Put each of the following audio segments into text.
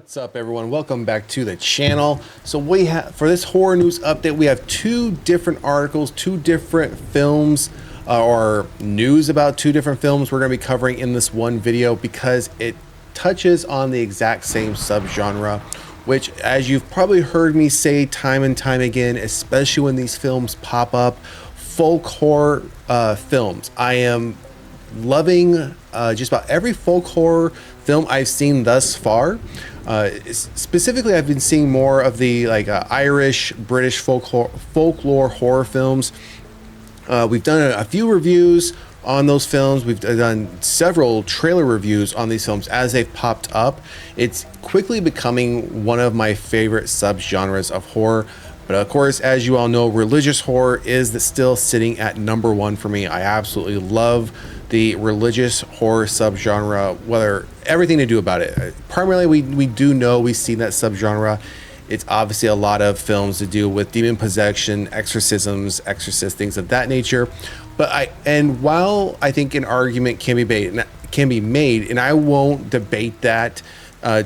What's up, everyone? Welcome back to the channel. So we have, for this horror news update, we have two different articles, two different films, or news about two different films we're going to be covering in this one video because it touches on the exact same subgenre, which, as you've probably heard me say time and time again, especially when these films pop up, folk horror films. I am loving just about every folk horror film I've seen thus far. Specifically, I've been seeing more of the Irish, British folklore horror films. We've done a few reviews on those films. We've done several trailer reviews on these films as they've popped up. It's quickly becoming one of my favorite subgenres of horror. But of course, as you all know, religious horror is still sitting at #1 for me. I absolutely love the religious horror subgenre, whether everything to do about it. Primarily, we do know we've seen that subgenre. It's obviously a lot of films to do with demon possession, exorcisms, exorcists, things of that nature. While I think an argument can be made, and I won't debate that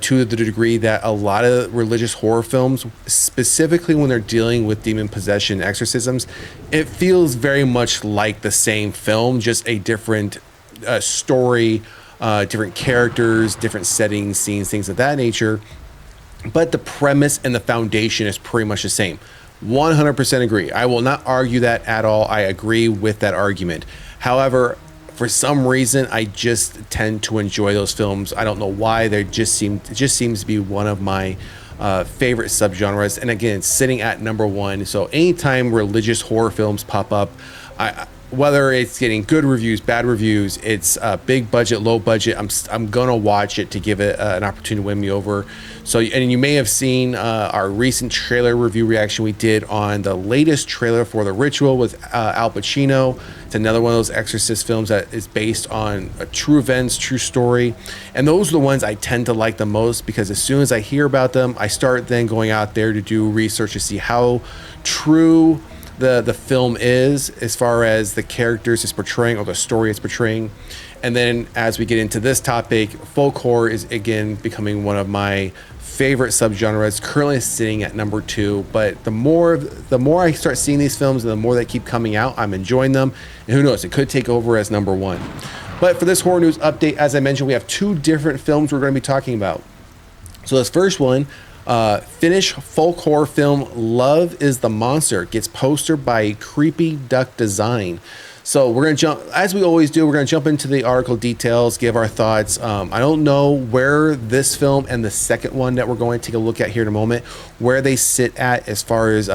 to the degree that a lot of religious horror films, specifically when they're dealing with demon possession, exorcisms, it feels very much like the same film, just a different story, different characters, different settings, scenes, things of that nature. But the premise and the foundation is pretty much the same. 100% agree. I will not argue that at all. I agree with that argument. However, for some reason, I just tend to enjoy those films. I don't know why. It just seems to be one of my favorite subgenres. And again, it's sitting at #1. So anytime religious horror films pop up, whether it's getting good reviews, bad reviews, it's big budget, low budget, I'm gonna watch it to give it an opportunity to win me over. So, and you may have seen our recent trailer review reaction we did on the latest trailer for The Ritual with Al Pacino. It's another one of those exorcist films that is based on true events, true story. And those are the ones I tend to like the most because as soon as I hear about them, I start then going out there to do research to see how true the film is as far as the characters it's portraying or the story it's portraying. And then as we get into this topic, folk horror is again becoming one of my favorite subgenres, currently sitting at #2. But the more I start seeing these films and the more they keep coming out, I'm enjoying them. And who knows, it could take over as #1. But for this horror news update, as I mentioned, we have two different films we're going to be talking about. So this first one, Finnish folk horror film Love is the Monster gets poster by Creepy Duck Design. So we're going to jump, as we always do, we're going to jump into the article details, give our thoughts. I don't know where this film and the second one that we're going to take a look at here in a moment, where they sit at as far as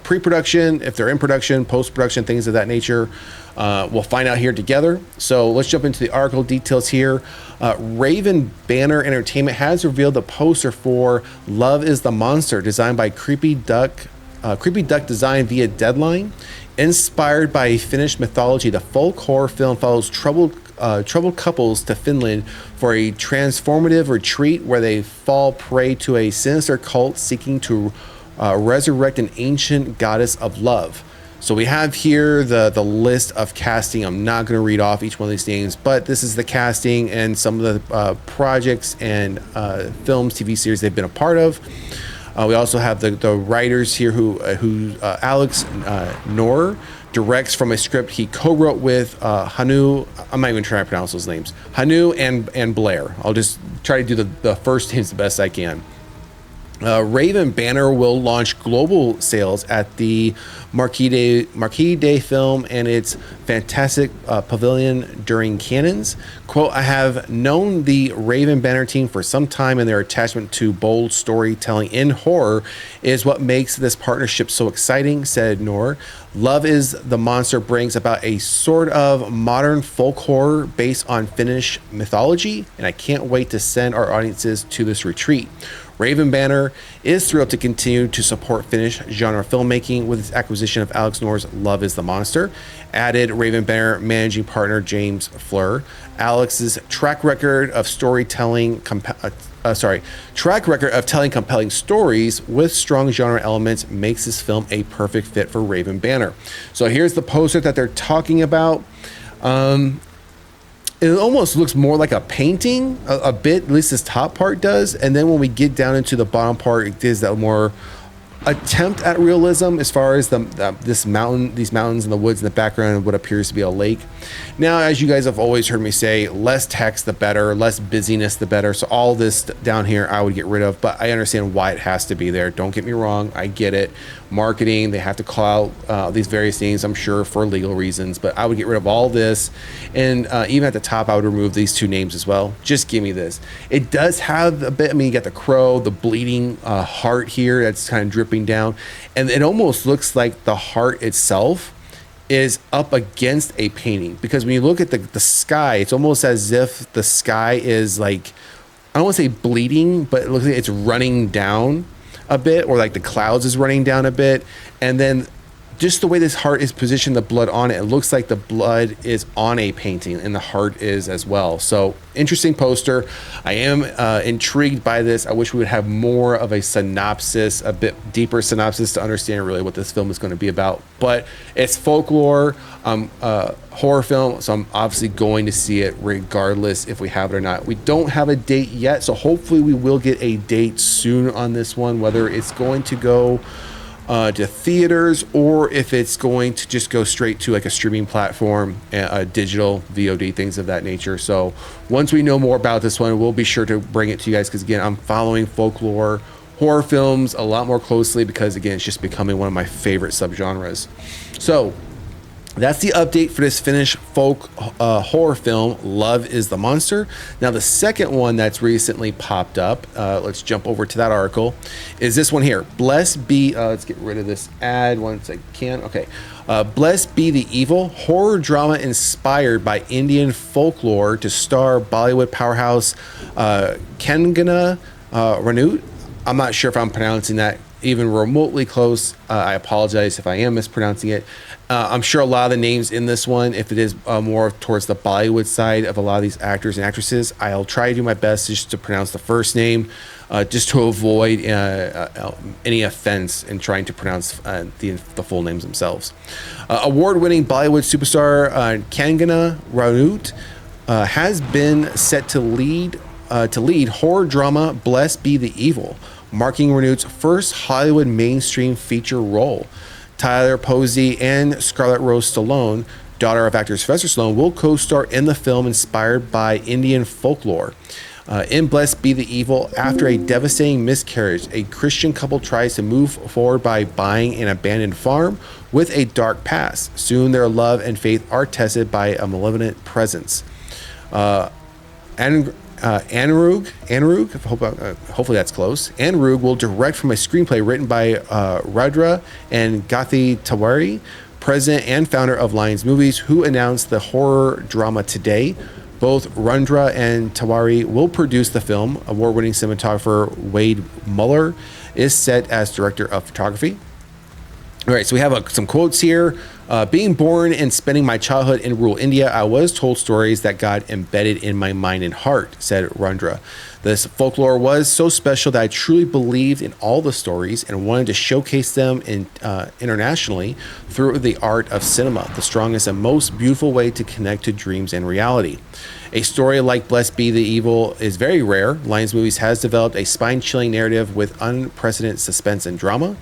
pre-production, if they're in production, post-production, things of that nature. We'll find out here together. So let's jump into the article details here. Raven Banner Entertainment has revealed the poster for Love is the Monster, designed by Creepy Duck Design via Deadline. Inspired by Finnish mythology, the folk horror film follows troubled couples to Finland for a transformative retreat where they fall prey to a sinister cult seeking to resurrect an ancient goddess of love. So we have here the list of casting. I'm not going to read off each one of these names, but this is the casting and some of the projects and films, TV series they've been a part of. We also have the writers here who Alex Noor directs from a script he co-wrote with Hanu. I'm not even trying to pronounce those names. Hanu and Blair. I'll just try to do the first names the best I can. Raven Banner will launch global sales at the Marquis de Film and its fantastic pavilion during Cannons. Quote, I have known the Raven Banner team for some time, and their attachment to bold storytelling in horror is what makes this partnership so exciting, said Noor. Love is the Monster brings about a sort of modern folk horror based on Finnish mythology, and I can't wait to send our audiences to this retreat. Raven Banner is thrilled to continue to support Finnish genre filmmaking with its acquisition of Alex Noor's Love is the Monster, added Raven Banner managing partner James Fleur. Alex's track record of telling compelling stories with strong genre elements makes this film a perfect fit for Raven Banner. So here's the poster that they're talking about. it almost looks more like a painting a bit, at least this top part does. And then when we get down into the bottom part, it is that more attempt at realism as far as these mountains in the woods in the background of what appears to be a lake. Now, as you guys have always heard me say, less text the better, less busyness the better. So all this down here I would get rid of, but I understand why it has to be there. Don't get me wrong, I get it. Marketing, they have to call out these various names, I'm sure, for legal reasons, but I would get rid of all this. And even at the top, I would remove these two names as well. Just give me this. It does have a bit, I mean, you got the crow, the bleeding heart here that's kind of dripping down, and it almost looks like the heart itself is up against a painting, because when you look at the sky, it's almost as if the sky is like, I don't want to say bleeding, but it looks like it's running down a bit, or like the clouds is running down a bit. And then just the way this heart is positioned, the blood on it, it looks like the blood is on a painting and the heart is as well. So interesting poster. I am intrigued by this. I wish we would have more of a synopsis, a bit deeper synopsis, to understand really what this film is going to be about. But it's folklore, horror film, so I'm obviously going to see it regardless if we have it or not. We don't have a date yet, so hopefully we will get a date soon on this one, whether it's going to go to theaters or if it's going to just go straight to like a streaming platform, digital VOD, things of that nature. So once we know more about this one, we'll be sure to bring it to you guys, because again, I'm following folklore horror films a lot more closely, because again, it's just becoming one of my favorite subgenres. So that's the update for this Finnish folk horror film, Love is the Monster. Now, the second one that's recently popped up, let's jump over to that article, is this one here. Blessed be, let's get rid of this ad once I can. Okay. Blessed Be the Evil, horror drama inspired by Indian folklore to star Bollywood powerhouse Kangana Ranaut. I'm not sure if I'm pronouncing that even remotely close. I apologize if I am mispronouncing it. I'm sure a lot of the names in this one, if it is more towards the Bollywood side of a lot of these actors and actresses, I'll try to do my best just to pronounce the first name, just to avoid any offense in trying to pronounce the full names themselves. Award-winning Bollywood superstar Kangana Ranaut has been set to lead horror drama Blessed Be the Evil, marking Ranaut's first Hollywood mainstream feature role. Tyler Posey and Scarlett Rose Stallone, daughter of actor Sylvester Stallone, will co-star in the film inspired by Indian folklore. In Blessed Be the Evil, after a devastating miscarriage, a Christian couple tries to move forward by buying an abandoned farm with a dark past. Soon their love and faith are tested by a malevolent presence. Anirudh, hopefully that's close. Anirudh will direct from a screenplay written by Rudra and Gathi Tawari, president and founder of Lions Movies, who announced the horror drama today. Both Rudra and Tawari will produce the film. Award-winning cinematographer Wade Muller is set as director of photography. All right, so we have some quotes here. Being born and spending my childhood in rural India, I was told stories that God embedded in my mind and heart, said Randra. This folklore was so special that I truly believed in all the stories and wanted to showcase them internationally through the art of cinema, the strongest and most beautiful way to connect to dreams and reality. A story like Blessed Be the Evil is very rare. Lions Movies has developed a spine-chilling narrative with unprecedented suspense and drama.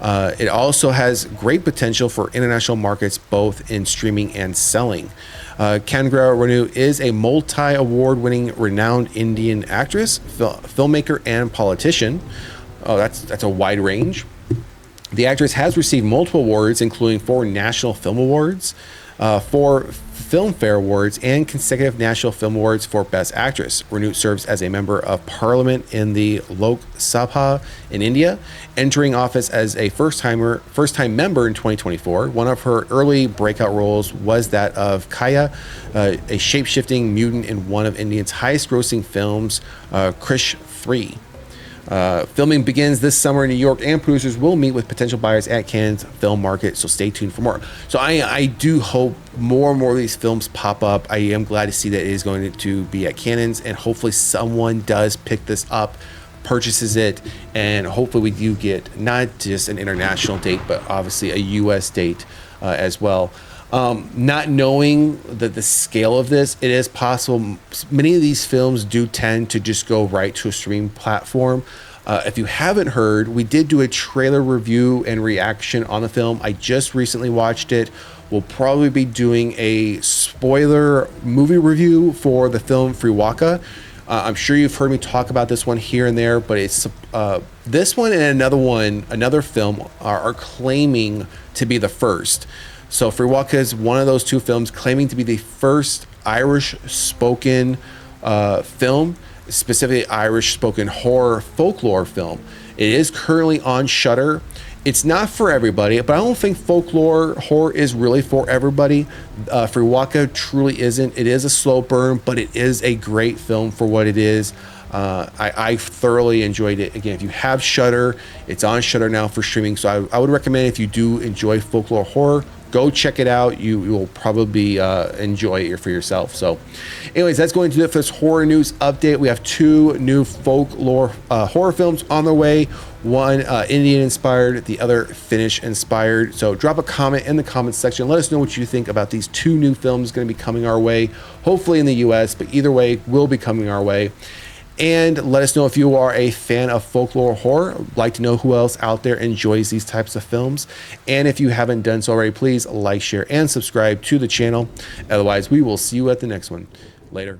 It also has great potential for international markets, both in streaming and selling. Kangana Ranaut is a multi-award-winning renowned Indian actress, filmmaker, and politician. Oh, that's a wide range. The actress has received multiple awards, including 4 National Film Awards, 4 Filmfare Awards, and consecutive National Film Awards for Best Actress. Ranaut serves as a member of Parliament in the Lok Sabha in India, entering office as a first-time member in 2024. One of her early breakout roles was that of Kaya, a shape-shifting mutant in one of India's highest-grossing films, Krish 3. Filming begins this summer in New York, and producers will meet with potential buyers at Cannes Film Market, so stay tuned for more. So I do hope more and more of these films pop up. I am glad to see that it is going to be at Cannes, and hopefully someone does pick this up, purchases it, and hopefully we do get not just an international date, but obviously a U.S. date as well. Not knowing the scale of this, it is possible. Many of these films do tend to just go right to a streaming platform. If you haven't heard, we did do a trailer review and reaction on the film. I just recently watched it. We'll probably be doing a spoiler movie review for the film Friwaka. I'm sure you've heard me talk about this one here and there, but it's this one and another film are claiming to be the first. So Friwaka is one of those two films claiming to be the first Irish spoken film, specifically Irish spoken horror folklore film. It is currently on Shudder. It's not for everybody, but I don't think folklore horror is really for everybody. Friwaka truly isn't. It is a slow burn, but it is a great film for what it is. I thoroughly enjoyed it. Again, if you have Shudder, it's on Shudder now for streaming. So I would recommend, if you do enjoy folklore horror, go check it out. You will probably enjoy it for yourself. So anyways, that's going to do it for this horror news update. We have two new folklore horror films on their way. One Indian inspired, the other Finnish inspired. So drop a comment in the comments section. Let us know what you think about these two new films going to be coming our way, hopefully in the US, but either way will be coming our way. And let us know if you are a fan of folklore horror. I'd like to know who else out there enjoys these types of films. And if you haven't done so already, please like, share, and subscribe to the channel. Otherwise, we will see you at the next one. Later.